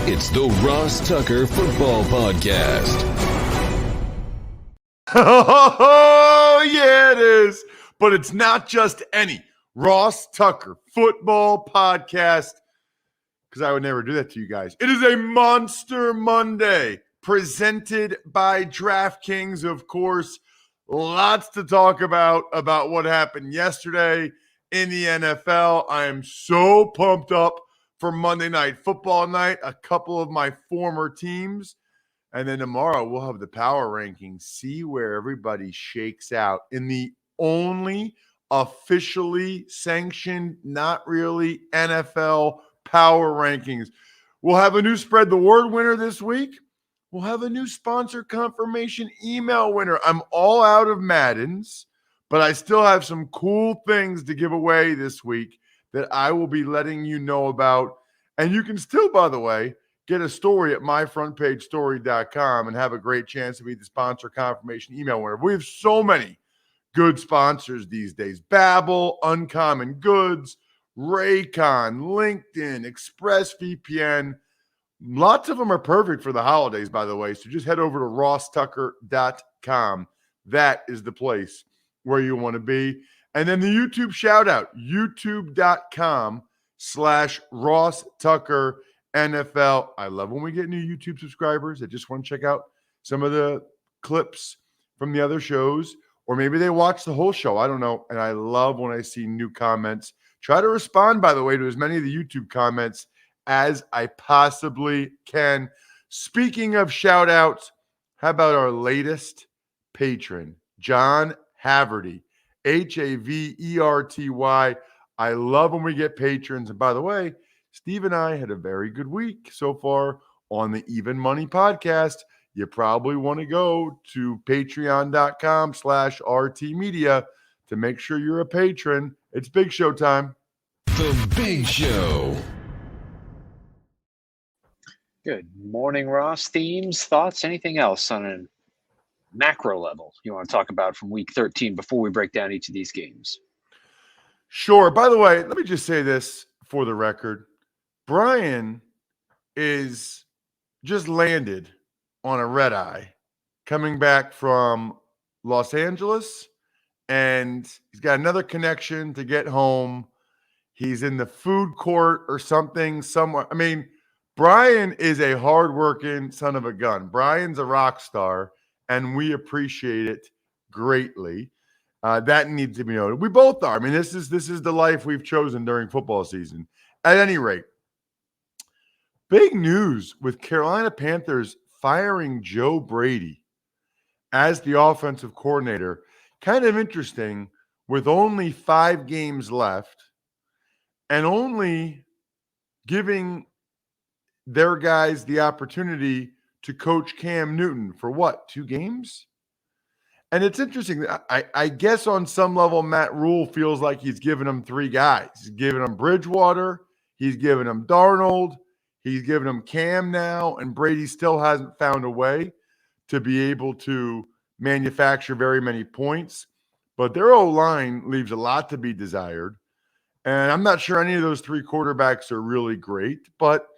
It's the Ross Tucker Football Podcast. Oh, yeah, it is. But it's not just any Ross Tucker Football Podcast, because I would never do that to you guys. It is a Monster Monday presented by DraftKings, of course. Lots to talk about what happened yesterday in the NFL. I am so pumped up for Monday Night Football night. A couple of my former teams. And then tomorrow we'll have the power rankings, see where everybody shakes out in the only officially sanctioned, not really NFL power rankings. We'll have a new Spread the Word winner this week. We'll have a new sponsor confirmation email winner. I'm all out of Maddens, but I still have some cool things to give away this week that I will be letting you know about. And you can still, by the way, get a story at myfrontpagestory.com and have a great chance to be the sponsor confirmation email winner. We have so many good sponsors these days. Babbel, Uncommon Goods, Raycon, LinkedIn, ExpressVPN. Lots of them are perfect for the holidays, by the way. So just head over to rosstucker.com. That is the place where you want to be. And then the YouTube shout out, youtube.com/Ross Tucker NFL. I love when we get new YouTube subscribers that just want to check out some of the clips from the other shows, or maybe they watch the whole show. I don't know. And I love when I see new comments. Try to respond, by the way, to as many of the YouTube comments as I possibly can. Speaking of shout outs, how about our latest patron, John Haverty, Haverty. I love when we get patrons. And by the way, Steve and I had a very good week so far on the Even Money podcast. You probably want to go to patreon.com/RT Media to make sure you're a patron. It's Big Show time. The Big Show. Good morning, Ross. Themes, thoughts, anything else on a macro level you want to talk about from week 13 before we break down each of these games? Sure. By the way, let me just say this for the record. Brian is just landed on a red eye coming back from Los Angeles, and he's got another connection to get home. He's in the food court or something somewhere. I mean, Brian is a hardworking son of a gun. Brian's a rock star, and we appreciate it greatly. That needs to be noted. We both are. I mean, this is the life we've chosen during football season. At any rate, big news with Carolina Panthers firing Joe Brady as the offensive coordinator. Kind of interesting with only 5 games left and only giving their guys the opportunity to coach Cam Newton for what, 2 games? And it's interesting. I guess on some level, Matt Rule feels like he's giving them 3 guys. He's giving them Bridgewater. He's giving them Darnold. He's giving them Cam now. And Brady still hasn't found a way to be able to manufacture very many points. But their O-line leaves a lot to be desired. And I'm not sure any of those 3 quarterbacks are really great. But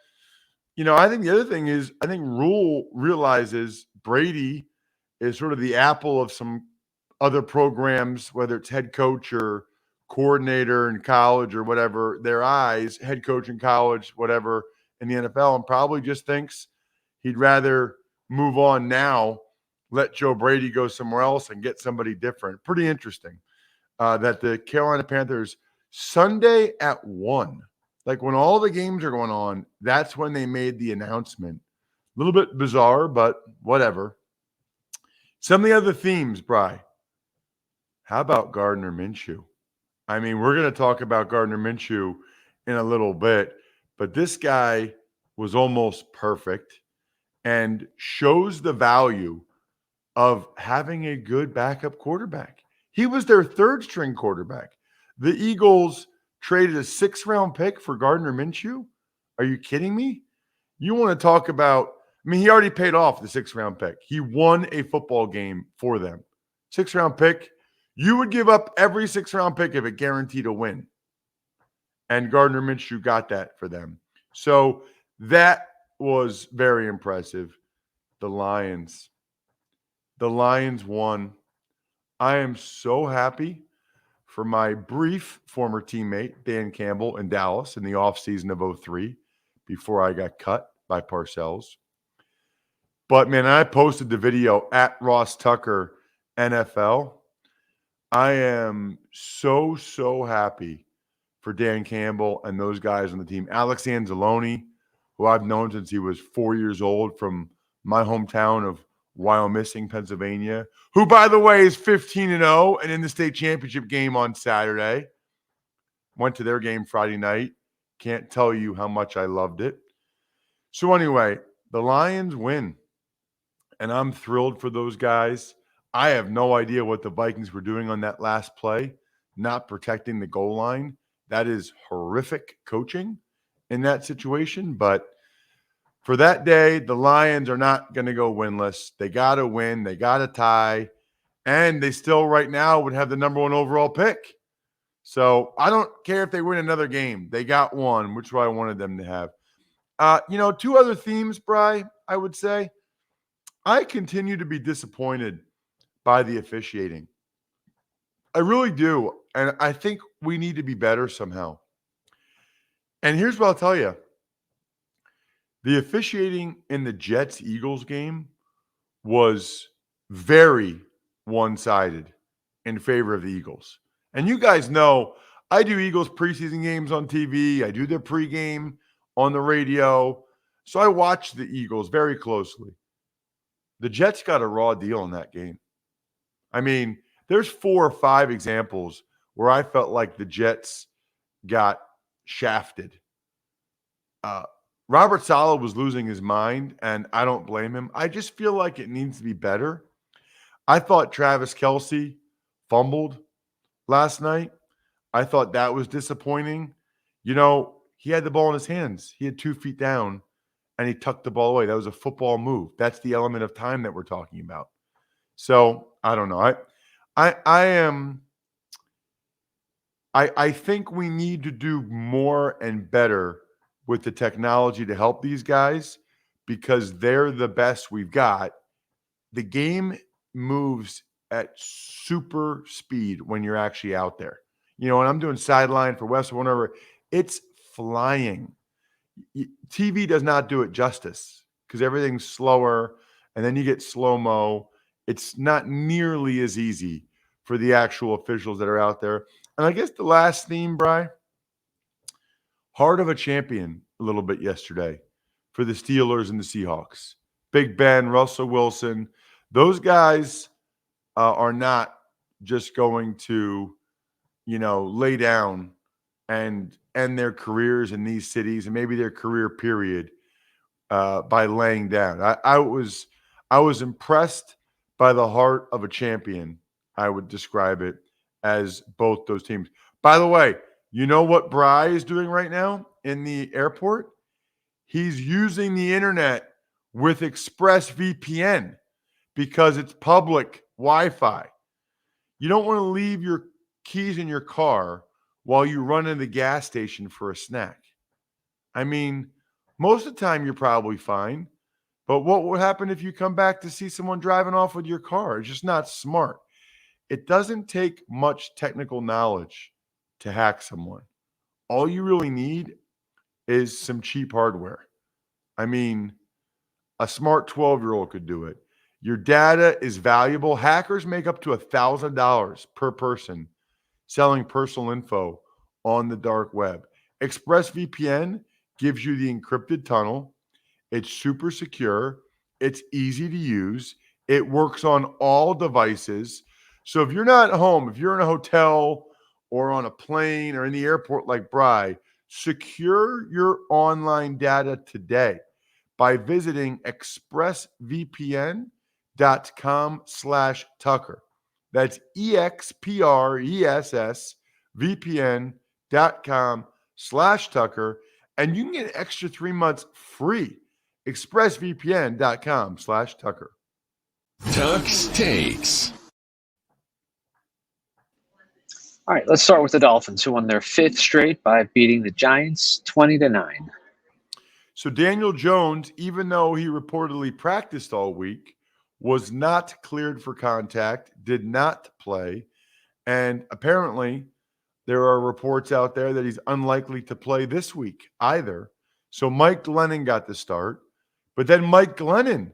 I think the other thing is, I think Rule realizes Brady is sort of the apple of some other programs, whether it's head coach or coordinator in college or whatever, their eyes, head coach in college, whatever, in the NFL, and probably just thinks he'd rather move on now, let Joe Brady go somewhere else and get somebody different. Pretty interesting that the Carolina Panthers, Sunday at 1, like when all the games are going on, that's when they made the announcement. A little bit bizarre, but whatever. Some of the other themes, Bri. How about Gardner Minshew? I mean, we're going to talk about Gardner Minshew in a little bit, but this guy was almost perfect and shows the value of having a good backup quarterback. He was their 3rd-string quarterback. The Eagles traded a 6th-round pick for Gardner Minshew? Are you kidding me? You want to talk about – I mean, he already paid off the 6th-round pick. He won a football game for them. 6th-round pick. You would give up every 6th-round pick if it guaranteed a win. And Gardner Minshew got that for them. So that was very impressive. The Lions. The Lions won. I am so happy for my brief former teammate, Dan Campbell, in Dallas in the offseason of 2003 before I got cut by Parcells. But, man, I posted the video at Ross Tucker NFL. I am so, so happy for Dan Campbell and those guys on the team. Alex Anzalone, who I've known since he was 4 years old from my hometown of Wyomissing, Pennsylvania, who, by the way, is 15-0 and in the state championship game on Saturday. Went to their game Friday night. Can't tell you how much I loved it. So anyway, the Lions win, and I'm thrilled for those guys. I have no idea what the Vikings were doing on that last play, not protecting the goal line. That is horrific coaching in that situation, but for that day, the Lions are not going to go winless. They got to win. They got to tie. And they still right now would have the number 1 overall pick. So I don't care if they win another game. They got one, which is what I wanted them to have. 2 other themes, Bri, I would say. I continue to be disappointed by the officiating. I really do. And I think we need to be better somehow. And here's what I'll tell you. The officiating in the Jets-Eagles game was very one-sided in favor of the Eagles. And you guys know I do Eagles preseason games on TV. I do their pregame on the radio. So I watch the Eagles very closely. The Jets got a raw deal in that game. I mean, there's 4 or 5 examples where I felt like the Jets got shafted. Robert Saleh was losing his mind, and I don't blame him. I just feel like it needs to be better. I thought Travis Kelce fumbled last night. I thought that was disappointing. He had the ball in his hands. He had 2 feet down, and he tucked the ball away. That was a football move. That's the element of time that we're talking about. So, I don't know. I think we need to do more and better with the technology to help these guys because they're the best we've got. The game moves at super speed when you're actually out there. When I'm doing sideline for West or whatever, it's flying. TV does not do it justice because everything's slower and then you get slow-mo. It's not nearly as easy for the actual officials that are out there. And I guess the last theme, Bri, heart of a champion a little bit yesterday for the Steelers and the Seahawks. Big Ben, Russell Wilson, those guys are not just going to, lay down and end their careers in these cities and maybe their career period by laying down. I was impressed by the heart of a champion. I would describe it as both those teams. By the way, you know what Bry is doing right now in the airport? He's using the internet with ExpressVPN because it's public Wi-Fi. You don't want to leave your keys in your car while you run in the gas station for a snack. I mean, most of the time you're probably fine, but what would happen if you come back to see someone driving off with your car? It's just not smart. It doesn't take much technical knowledge to hack someone. All you really need is some cheap hardware. I mean, a smart 12-year-old could do it. Your data is valuable. Hackers make up to $1,000 per person selling personal info on the dark web. ExpressVPN gives you the encrypted tunnel. It's super secure. It's easy to use. It works on all devices. So if you're not at home, if you're in a hotel or on a plane or in the airport like Bry, secure your online data today by visiting expressvpn.com/Tucker. That's expressvpn.com/Tucker. And you can get an extra 3 months free. expressvpn.com/Tucker. Tuck's Takes. All right, let's start with the Dolphins, who won their 5th straight by beating the Giants 20-9. So Daniel Jones, even though he reportedly practiced all week, was not cleared for contact, did not play. And apparently, there are reports out there that he's unlikely to play this week either. So Mike Glennon got the start. But then Mike Glennon,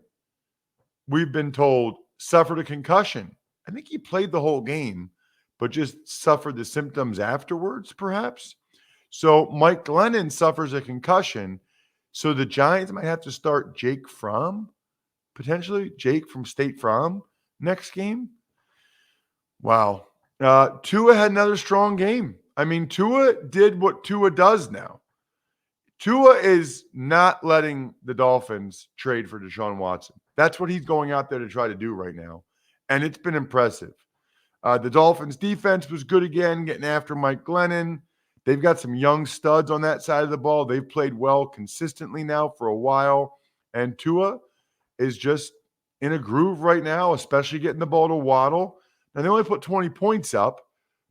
we've been told, suffered a concussion. I think he played the whole game, but just suffered the symptoms afterwards, perhaps. So Mike Glennon suffers a concussion. So the Giants might have to start Jake Fromm, potentially Jake from State Farm next game. Wow. Tua had another strong game. I mean, Tua did what Tua does now. Tua is not letting the Dolphins trade for Deshaun Watson. That's what he's going out there to try to do right now. And it's been impressive. The Dolphins defense was good again, getting after Mike Glennon. They've got some young studs on that side of the ball. They've played well consistently now for a while. And Tua is just in a groove right now, especially getting the ball to Waddle. Now, they only put 20 points up,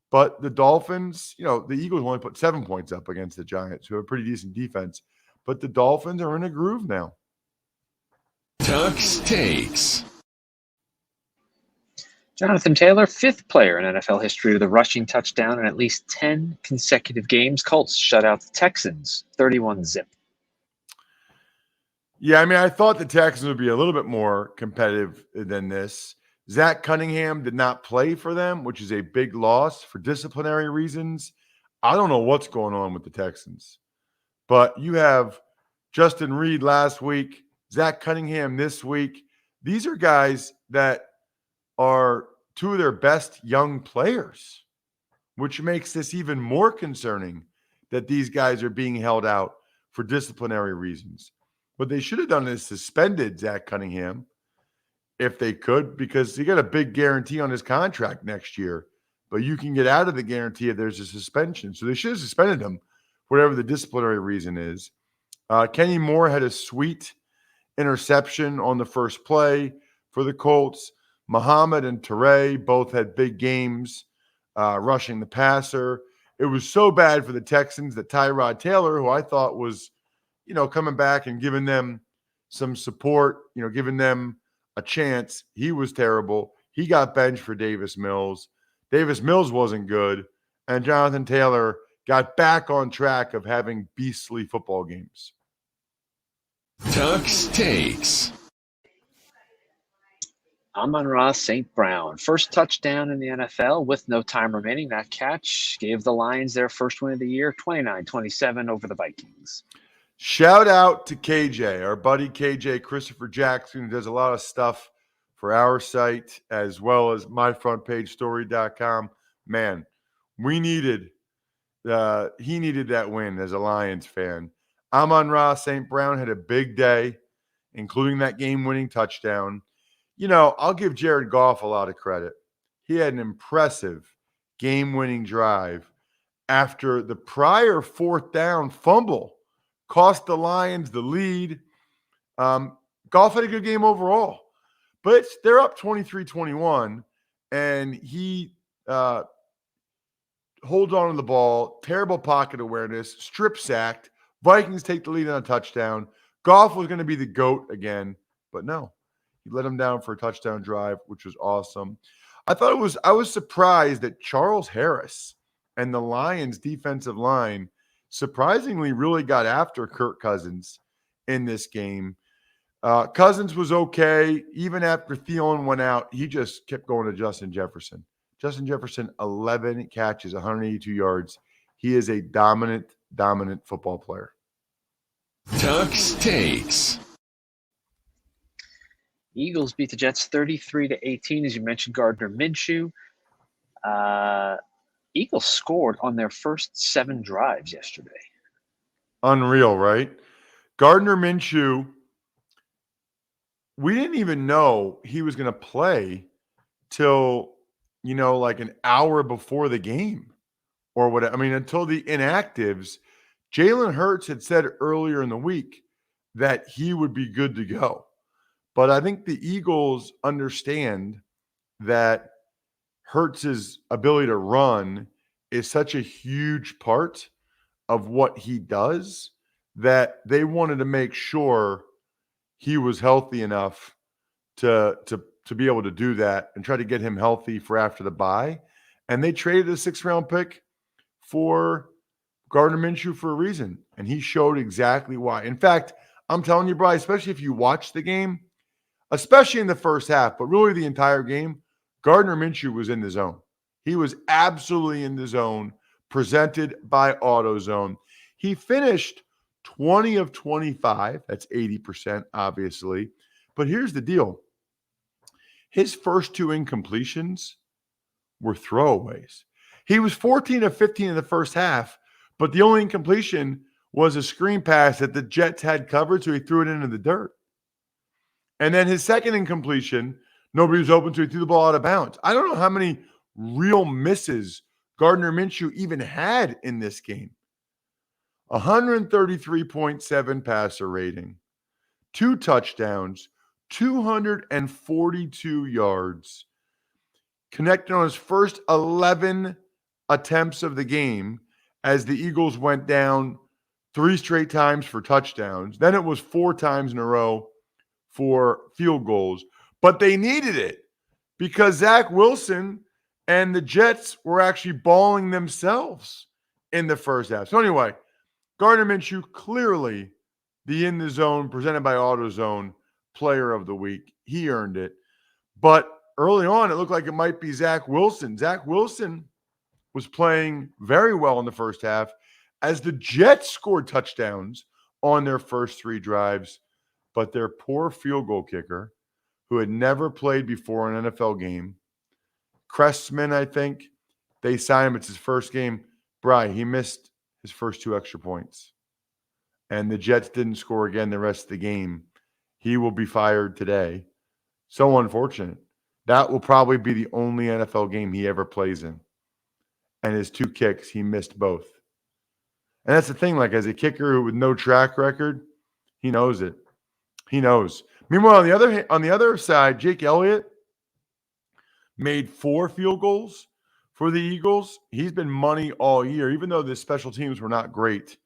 but the Dolphins, the Eagles only put 7 points up against the Giants, who have a pretty decent defense. But the Dolphins are in a groove now. Tuck's Takes. Jonathan Taylor, fifth player in NFL history with a rushing touchdown in at least 10 consecutive games. Colts shut out the Texans 31-0. Yeah, I mean, I thought the Texans would be a little bit more competitive than this. Zach Cunningham did not play for them, which is a big loss for disciplinary reasons. I don't know what's going on with the Texans. But you have Justin Reed last week, Zach Cunningham this week. These are guys that are two of their best young players, which makes this even more concerning that these guys are being held out for disciplinary reasons. What they should have done is suspended Zach Cunningham if they could, because he got a big guarantee on his contract next year. But you can get out of the guarantee if there's a suspension. So they should have suspended him, whatever the disciplinary reason is. Kenny Moore had a sweet interception on the first play for the Colts. Muhammad and Teray both had big games rushing the passer. It was so bad for the Texans that Tyrod Taylor, who I thought was, coming back and giving them some support, giving them a chance, he was terrible. He got benched for Davis Mills. Davis Mills wasn't good. And Jonathan Taylor got back on track of having beastly football games. Tuck's Takes. Amon-Ra St. Brown, first touchdown in the NFL with no time remaining. That catch gave the Lions their first win of the year, 29-27 over the Vikings. Shout out to KJ, our buddy KJ, Christopher Jackson, who does a lot of stuff for our site as well as myfrontpagestory.com. Man, he needed that win as a Lions fan. Amon-Ra St. Brown had a big day, including that game-winning touchdown. I'll give Jared Goff a lot of credit. He had an impressive game-winning drive after the prior fourth down fumble cost the Lions the lead. Goff had a good game overall, but they're up 23-21, and he holds on to the ball, terrible pocket awareness, strip sacked. Vikings take the lead on a touchdown. Goff was going to be the GOAT again, but no. He let him down for a touchdown drive, which was awesome. I was surprised that Charles Harris and the Lions defensive line surprisingly really got after Kirk Cousins in this game. Cousins was okay. Even after Thielen went out, he just kept going to Justin Jefferson. Justin Jefferson, 11 catches, 182 yards. He is a dominant football player. Tuck's Takes. Eagles beat the Jets 33-18. As you mentioned, Gardner Minshew. Eagles scored on their first 7 drives yesterday. Unreal, right? Gardner Minshew, we didn't even know he was going to play till, like an hour before the game or what. I mean, until the inactives. Jalen Hurts had said earlier in the week that he would be good to go. But I think the Eagles understand that Hurts's ability to run is such a huge part of what he does that they wanted to make sure he was healthy enough to be able to do that and try to get him healthy for after the bye. And they traded a 6th-round pick for Gardner Minshew for a reason. And he showed exactly why. In fact, I'm telling you, Bri, especially if you watch the game, especially in the first half, but really the entire game, Gardner Minshew was in the zone. He was absolutely in the zone, presented by AutoZone. He finished 20 of 25. That's 80%, obviously. But here's the deal. His first 2 incompletions were throwaways. He was 14 of 15 in the first half, but the only incompletion was a screen pass that the Jets had covered, so he threw it into the dirt. And then his second incompletion, nobody was open, so he threw the ball out of bounds. I don't know how many real misses Gardner Minshew even had in this game. 133.7 passer rating, 2 touchdowns, 242 yards, connected on his first 11 attempts of the game as the Eagles went down 3 straight times for touchdowns. Then it was 4 times in a row for field goals. But they needed it because Zach Wilson and the Jets were actually balling themselves in the first half. So anyway, Gardner Minshew, clearly the in the zone presented by AutoZone player of the week. He earned it. But early on, it looked like it might be Zach Wilson. Zach Wilson was playing very well in the first half as the Jets scored touchdowns on their first 3 drives. But their poor field goal kicker, who had never played before an NFL game, Cressman, I think, they signed him. It's his first game. Bri, he missed his first 2 extra points. And the Jets didn't score again the rest of the game. He will be fired today. So unfortunate. That will probably be the only NFL game he ever plays in. And his 2 kicks, he missed both. And that's the thing, like as a kicker with no track record, he knows it. He knows. Meanwhile, on the other side, Jake Elliott made 4 field goals for the Eagles. He's been money all year, even though the special teams were not great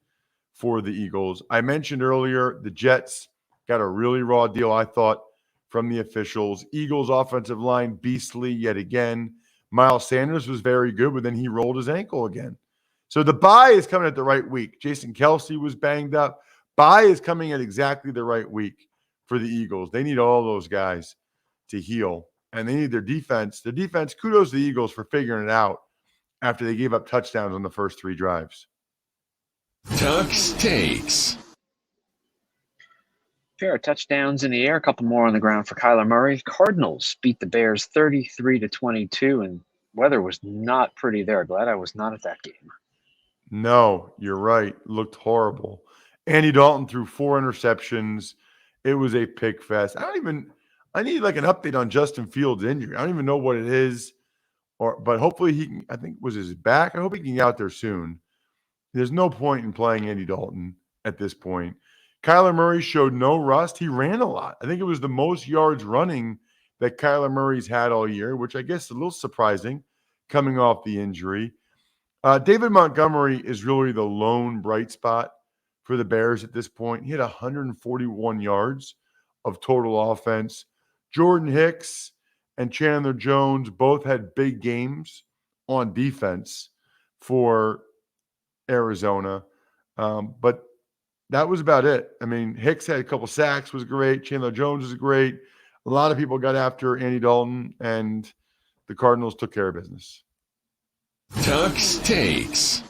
for the Eagles. I mentioned earlier the Jets got a really raw deal, I thought, from the officials. Eagles offensive line beastly yet again. Miles Sanders was very good, but then he rolled his ankle again. So the bye is coming at the right week. Jason Kelce was banged up. Bye is coming at exactly the right week for the Eagles. They need all those guys to heal, and they need their defense. The defense, kudos to the Eagles for figuring it out after they gave up touchdowns on the first 3 drives. Tuck's Takes. Pair of touchdowns in the air, a couple more on the ground for Kyler Murray. Cardinals beat the Bears 33-22, and weather was not pretty there. Glad I was not at that game. No, you're right. Looked horrible. Andy Dalton threw 4 interceptions. It was a pick fest. I need like an update on Justin Fields' injury. I don't even know what it is, but hopefully he can. I think it was his back. I hope he can get out there soon. There's no point in playing Andy Dalton at this point. Kyler Murray showed no rust. He ran a lot. I think it was the most yards running that Kyler Murray's had all year, which I guess is a little surprising coming off the injury. David Montgomery is really the lone bright spot for the Bears at this point. He had 141 yards of total offense. Jordan Hicks and Chandler Jones both had big games on defense for Arizona. But that was about it. I mean, Hicks had a couple sacks, was great. Chandler Jones was great. A lot of people got after Andy Dalton, and the Cardinals took care of business. Tuck's Takes.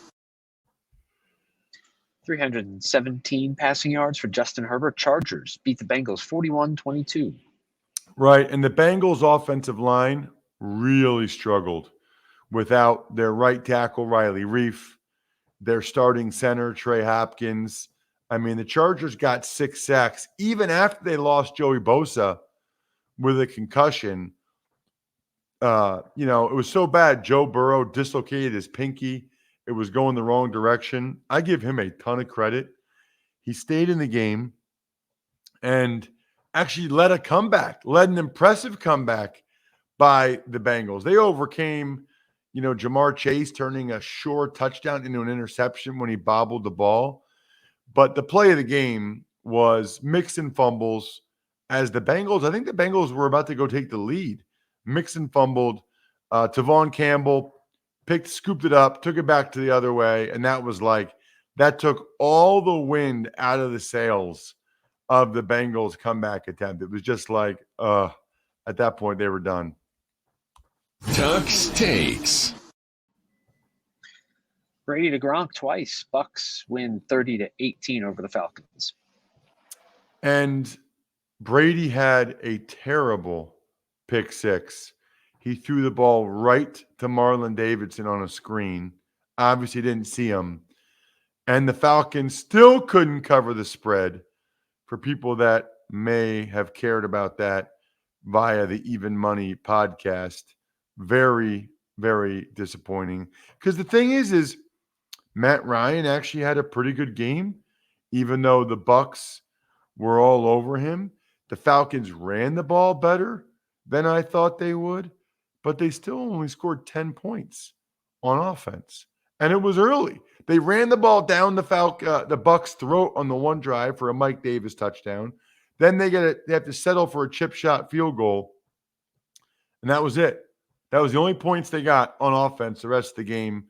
317 passing yards for Justin Herbert. Chargers beat the Bengals 41-22. Right, and the Bengals offensive line really struggled without their right tackle, Riley Reif, their starting center, Trey Hopkins. I mean, the Chargers got 6 sacks even after they lost Joey Bosa with a concussion. It was so bad. Joe Burrow dislocated his pinky. It was going the wrong direction. I give him a ton of credit. He stayed in the game and actually led an impressive comeback by the Bengals. They overcame, Jamar Chase turning a short touchdown into an interception when he bobbled the ball. But the play of the game was Mixon fumbles as the Bengals. I think the Bengals were about to go take the lead. Mixon fumbled. Tavon Campbell scooped it up, took it back to the other way, and that took all the wind out of the sails of the Bengals' comeback attempt. It was just at that point they were done. Tuck's takes. Brady to Gronk twice. Bucks win 30-18 over the Falcons. And Brady had a terrible pick six. He threw the ball right to Marlon Davidson on a screen. Obviously didn't see him. And the Falcons still couldn't cover the spread. For people that may have cared about that via the Even Money podcast, very, very disappointing. Because the thing is Matt Ryan actually had a pretty good game, even though the Bucs were all over him. The Falcons ran the ball better than I thought they would, but they still only scored 10 points on offense. And it was early. They ran the ball down the Bucs' throat on the one drive for a Mike Davis touchdown. Then they have to settle for a chip shot field goal. And that was it. That was the only points they got on offense the rest of the game.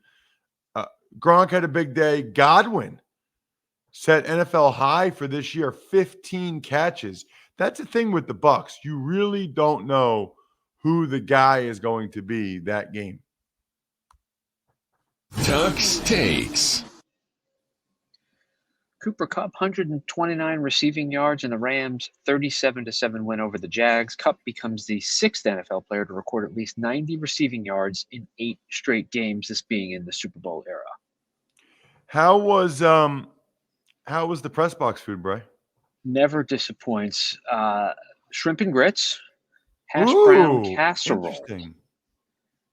Gronk had a big day. Godwin set NFL high for this year, 15 catches. That's the thing with the Bucs. You really don't know who the guy is going to be that game. Tuck's takes. Cooper Kupp, 129 receiving yards in the Rams, 37-7 win over the Jags. Kupp becomes the sixth NFL player to record at least 90 receiving yards in 8 straight games, this being in the Super Bowl era. How was the press box food, Bray? Never disappoints. Shrimp and grits, hash brown casserole. Interesting.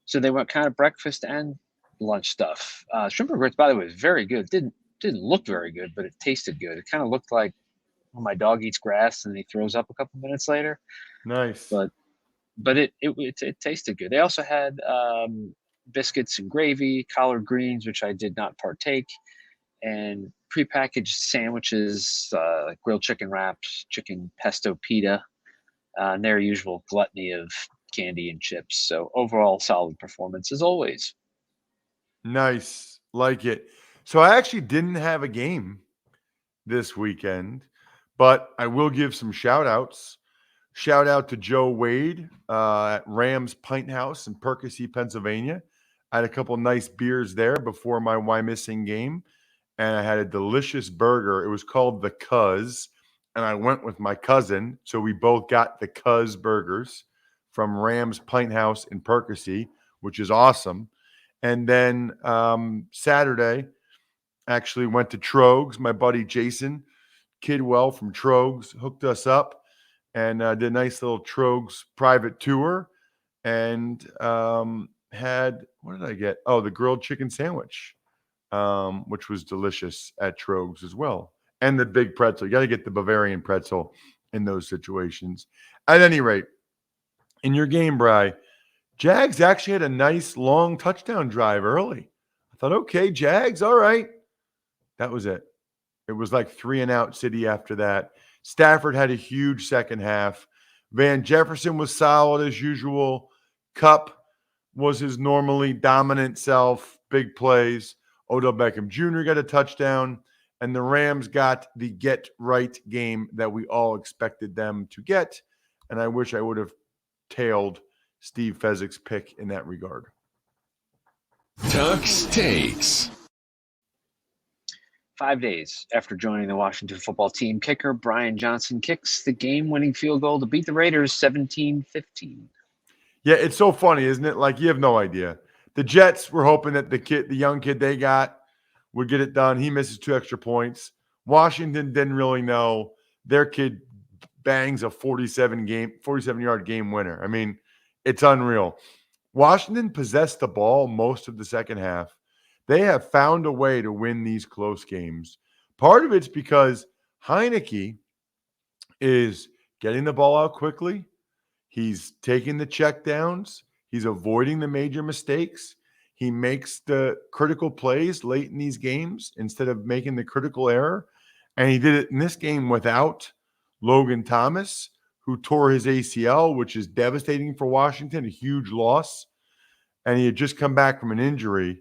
So they went kind of breakfast and lunch stuff. Shrimp and grits, by the way, was very good. Didn't look very good, but it tasted good. It kind of looked like when my dog eats grass and he throws up a couple minutes later. Nice. But it tasted good. They also had biscuits and gravy, collard greens, which I did not partake, and prepackaged sandwiches, like grilled chicken wraps, chicken pesto pita, and their usual gluttony of candy and chips. So overall, solid performance as always. Nice. Like it. So I actually didn't have a game this weekend, but I will give some shout outs. Shout out to Joe Wade at Rams Pint House in Percy, Pennsylvania. I had a couple nice beers there before my Why Missing game, and I had a delicious burger. It was called the Cuz, and I went with my cousin, so we both got the Cuz burgers from Rams Pint House in Percy, which is awesome. And then Saturday, actually went to Trogs. My buddy Jason Kidwell from Trogs hooked us up and did a nice little Trogs private tour and had, what did I get? Oh, the grilled chicken sandwich, which was delicious at Trogs as well. And the big pretzel. You got to get the Bavarian pretzel in those situations. At any rate, in your game, Bri, Jags actually had a nice long touchdown drive early. I thought, okay, Jags, all right. That was it. It was like 3-and-out city after that. Stafford had a huge second half. Van Jefferson was solid as usual. Kupp was his normally dominant self, big plays. Odell Beckham Jr. got a touchdown, and the Rams got the get-right game that we all expected them to get, and I wish I would have tailed Steve Fezzik's pick in that regard. Tuck's takes. 5 days after joining the Washington football team, kicker Brian Johnson kicks the game-winning field goal to beat the Raiders 17-15. Yeah, it's so funny, isn't it? Like, you have no idea. The Jets were hoping that the young kid they got would get it done. He misses 2 extra points. Washington didn't really know. Their kid bangs a 47-yard game winner. I mean, it's unreal. Washington possessed the ball most of the second half. They have found a way to win these close games. Part of it's because Heineke is getting the ball out quickly. He's taking the checkdowns. He's avoiding the major mistakes. He makes the critical plays late in these games instead of making the critical error. And he did it in this game without Logan Thomas, who tore his ACL, which is devastating for Washington, a huge loss. And he had just come back from an injury.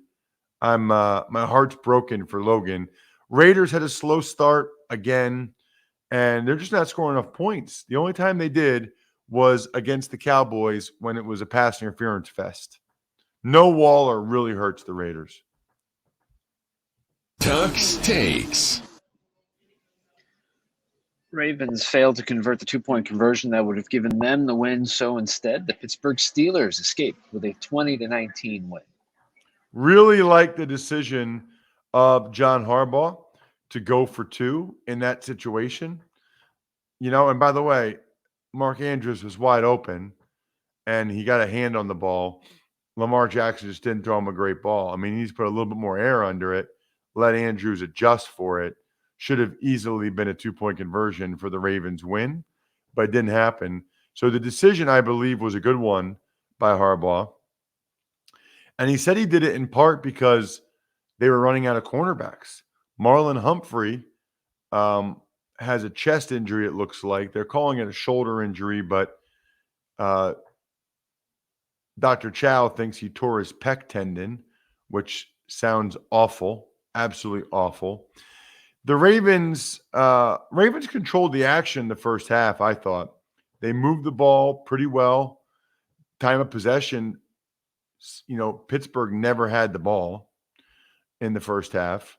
My heart's broken for Logan. Raiders had a slow start again, and they're just not scoring enough points. The only time they did was against the Cowboys when it was a pass interference fest. No Waller really hurts the Raiders. Tuck's takes. Ravens failed to convert the 2-point conversion that would have given them the win. So instead, the Pittsburgh Steelers escaped with a 20-19 win. Really like the decision of John Harbaugh to go for 2 in that situation. And by the way, Mark Andrews was wide open, and he got a hand on the ball. Lamar Jackson just didn't throw him a great ball. I mean, he needs to put a little bit more air under it, let Andrews adjust for it. Should have easily been a 2-point conversion for the Ravens win, but it didn't happen. So the decision, I believe, was a good one by Harbaugh. And he said he did it in part because they were running out of cornerbacks. Marlon Humphrey has a chest injury, it looks like. They're calling it a shoulder injury, but Dr. Chow thinks he tore his pec tendon, which sounds awful, absolutely awful. The Ravens controlled the action the first half, I thought. They moved the ball pretty well. Time of possession, Pittsburgh never had the ball in the first half.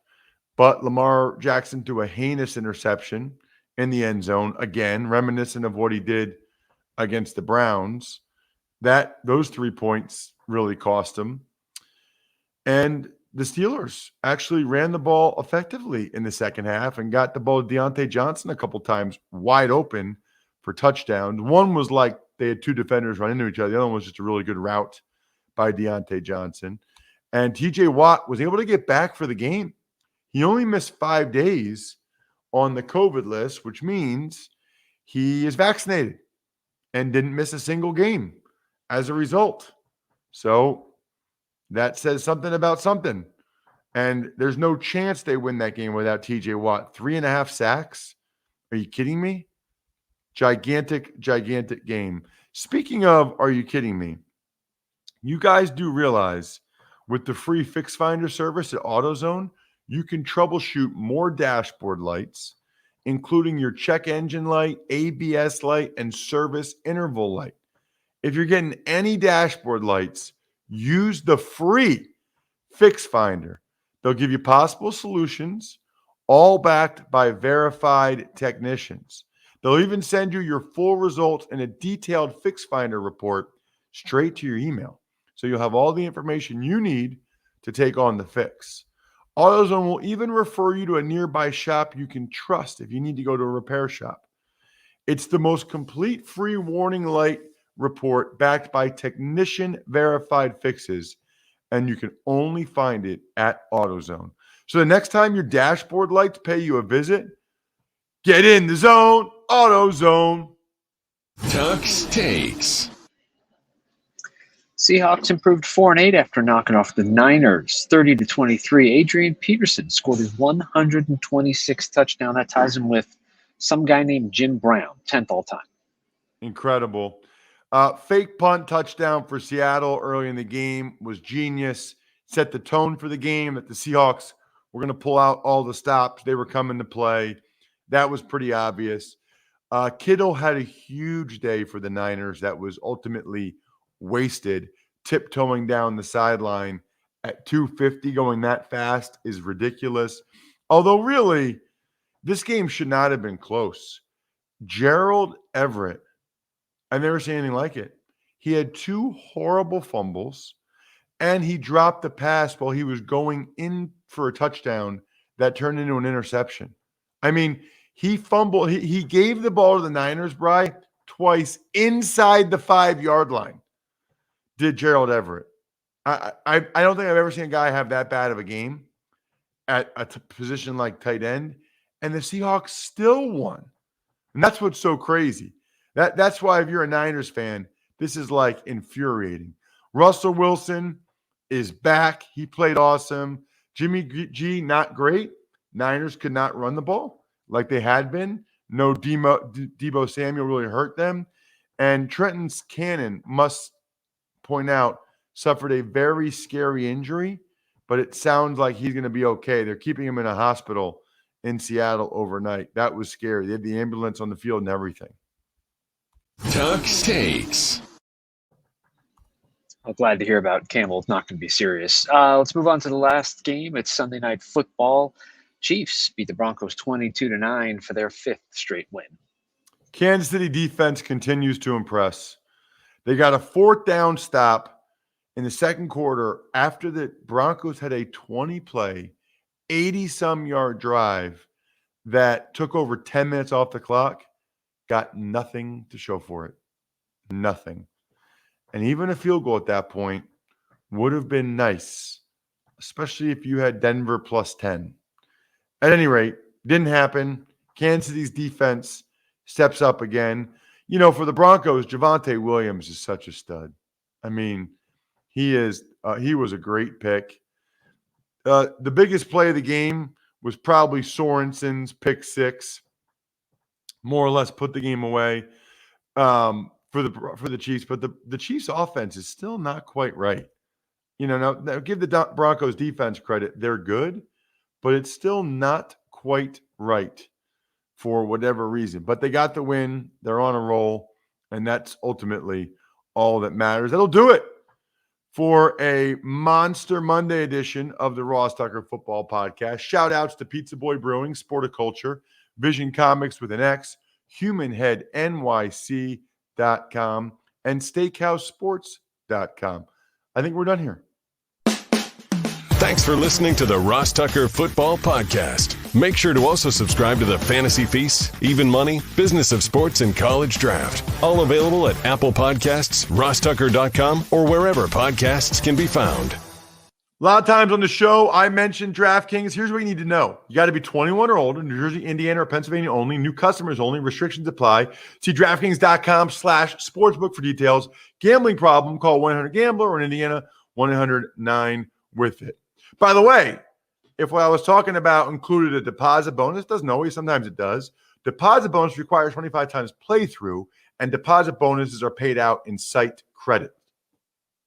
But Lamar Jackson threw a heinous interception in the end zone, again, reminiscent of what he did against the Browns. Those 3 points really cost him. And the Steelers actually ran the ball effectively in the second half and got the ball to Deontay Johnson a couple times wide open for touchdowns. One was like they had 2 defenders run into each other. The other one was just a really good route by Deontay Johnson. And TJ Watt was able to get back for the game. He only missed 5 days on the COVID list, which means he is vaccinated and didn't miss a single game as a result. So that says something about something. And there's no chance they win that game without TJ Watt. 3.5 sacks? Are you kidding me? Gigantic, gigantic game. Speaking of, are you kidding me? You guys do realize with the free Fix Finder service at AutoZone, you can troubleshoot more dashboard lights, including your check engine light, ABS light, and service interval light. If you're getting any dashboard lights, use the free Fix Finder. They'll give you possible solutions, all backed by verified technicians. They'll even send you your full results in a detailed Fix Finder report straight to your email. So you'll have all the information you need to take on the fix. AutoZone will even refer you to a nearby shop you can trust if you need to go to a repair shop. It's the most complete free warning light report backed by technician-verified fixes, and you can only find it at AutoZone. So the next time your dashboard lights pay you a visit, get in the zone, AutoZone. Tuck's takes. Seahawks improved 4-8 after knocking off the Niners 30-23. Adrian Peterson scored his 126th touchdown. That ties him with some guy named Jim Brown, 10th all time. Incredible. Fake punt touchdown for Seattle early in the game was genius. Set the tone for the game that the Seahawks were going to pull out all the stops. They were coming to play. That was pretty obvious. Kittle had a huge day for the Niners that was ultimately wasted. Tiptoeing down the sideline at 250 going that fast is ridiculous. Although really, this game should not have been close. Gerald Everett, I've never seen anything like it. He had 2 horrible fumbles, and he dropped the pass while he was going in for a touchdown that turned into an interception. I mean, he fumbled. He gave the ball to the Niners, Bri, twice inside the 5-yard line. Did Gerald Everett. I don't think I've ever seen a guy have that bad of a game at a position like tight end, and the Seahawks still won. And that's what's so crazy. That's why if you're a Niners fan, this is like infuriating. Russell Wilson is back. He played awesome. Jimmy G, not great. Niners could not run the ball. like they had been. No Deebo Samuel really hurt them. And Trenton Cannon, must point out, suffered a very scary injury, but it sounds like he's going to be okay. They're keeping him in a hospital in Seattle overnight. That was scary. They had the ambulance on the field and everything. Tuck Takes. I'm glad to hear about Campbell. It's not going to be serious. Let's move on to the last game. It's Sunday Night Football. Chiefs beat the Broncos 22-9 for their 5th straight win. Kansas City defense continues to impress. They got a 4th down stop in the second quarter after the Broncos had a 20-play, 80-some yard drive that took over 10 minutes off the clock, got nothing to show for it. Nothing. And even a field goal at that point would have been nice, especially if you had Denver plus 10. At any rate, didn't happen. Kansas City's defense steps up again. You know, for the Broncos, Javonte Williams is such a stud. I mean, he was a great pick. The biggest play of the game was probably Sorensen's pick 6. More or less put the game away for the Chiefs. But the Chiefs' offense is still not quite right. You know, now give the Broncos defense credit. They're good, but it's still not quite right for whatever reason. But they got the win. They're on a roll, and that's ultimately all that matters. That'll do it for a Monster Monday edition of the Ross Tucker Football Podcast. Shout-outs to Pizza Boy Brewing, Sporticulture, Vision Comics with an X, HumanHeadNYC.com, and SteakhouseSports.com. I think we're done here. Thanks for listening to the Ross Tucker Football Podcast. Make sure to also subscribe to the Fantasy Feast, Even Money, Business of Sports, and College Draft. All available at Apple Podcasts, RossTucker.com, or wherever podcasts can be found. A lot of times on the show, I mentioned DraftKings. Here's what you need to know. You got to be 21 or older, New Jersey, Indiana, or Pennsylvania only. New customers only. Restrictions apply. See DraftKings.com/sportsbook for details. Gambling problem, call 1-800-GAMBLER, or in Indiana, 1-800-9-WITH-IT. By the way, if what I was talking about included a deposit bonus, doesn't always, sometimes it does. Deposit bonus requires 25 times playthrough, and deposit bonuses are paid out in site credit.